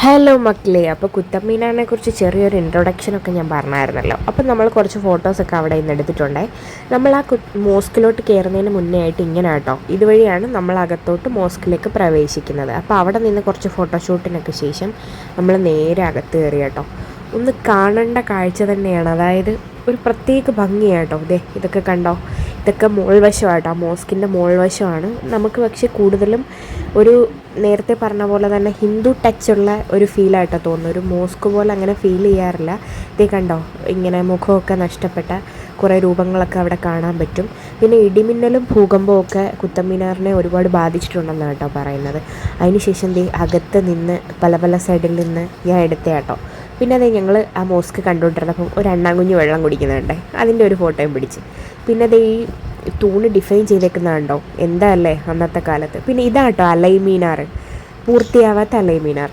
Hello മക്കളെ, അപ്പോൾ കുത്തബ് മീനാറിനെ കുറിച്ച് ചെറിയൊരു ഇൻട്രൊഡക്ഷനൊക്കെ ഞാൻ പറഞ്ഞായിരുന്നല്ലോ. അപ്പോൾ നമ്മൾ കുറച്ച് ഫോട്ടോസൊക്കെ അവിടെ നിന്ന് എടുത്തിട്ടുണ്ടേ. നമ്മൾ ആ മോസ്കിലോട്ട് കയറുന്നതിന് മുന്നേ ആയിട്ട് ഇങ്ങനെ കേട്ടോ, ഇതുവഴിയാണ് നമ്മൾ അകത്തോട്ട് മോസ്കിലേക്ക് പ്രവേശിക്കുന്നത്. അപ്പോൾ അവിടെ നിന്ന് കുറച്ച് ഫോട്ടോഷൂട്ടിനൊക്കെ ശേഷം നമ്മൾ നേരെ അകത്ത് കയറി കേട്ടോ. ഒന്ന് കാണേണ്ട കാഴ്ച തന്നെയാണ്, അതായത് ഒരു പ്രത്യേക ഭംഗിയാട്ടോ. ഇതൊക്കെ കണ്ടോ, ഇതൊക്കെ മോൾവശമാട്ടോ, മോസ്കിൻ്റെ മോൾവശമാണ്. നമുക്ക് പക്ഷേ കൂടുതലും ഒരു നേരത്തെ പറഞ്ഞ പോലെ തന്നെ ഹിന്ദു ടച്ചുള്ള ഒരു ഫീലായിട്ടോ തോന്നുന്നു. ഒരു മോസ്ക് പോലെ അങ്ങനെ ഫീൽ ചെയ്യാറില്ല. കണ്ടോ, ഇങ്ങനെ മുഖമൊക്കെ നഷ്ടപ്പെട്ട കുറേ രൂപങ്ങളൊക്കെ അവിടെ കാണാൻ പറ്റും. പിന്നെ ഇടിമിന്നലും ഭൂകമ്പവും ഒക്കെ കുത്തബ് മീനാറിനെ ഒരുപാട് ബാധിച്ചിട്ടുണ്ടെന്നാണ് കേട്ടോ പറയുന്നത്. അതിനുശേഷം അകത്ത് നിന്ന് പല സൈഡിൽ നിന്ന് ഞാൻ എടുത്ത കേട്ടോ. പിന്നെ ഞങ്ങൾ ആ മോസ്ക് കണ്ടുകൊണ്ടിരുന്നപ്പം ഒരു അണ്ണാങ്കുഞ്ഞ് വെള്ളം കുടിക്കുന്നുണ്ട്, അതിൻ്റെ ഒരു ഫോട്ടോയും പിടിച്ച്. പിന്നെ ഈ തൂണ് ഡിഫൈൻ ചെയ്തേക്കുന്നതുണ്ടോ, എന്താ അല്ലേ അന്നത്തെ കാലത്ത്. പിന്നെ ഇതാട്ടോ അലൈമീനാർ, പൂർത്തിയാവാത്ത അലൈമീനാർ.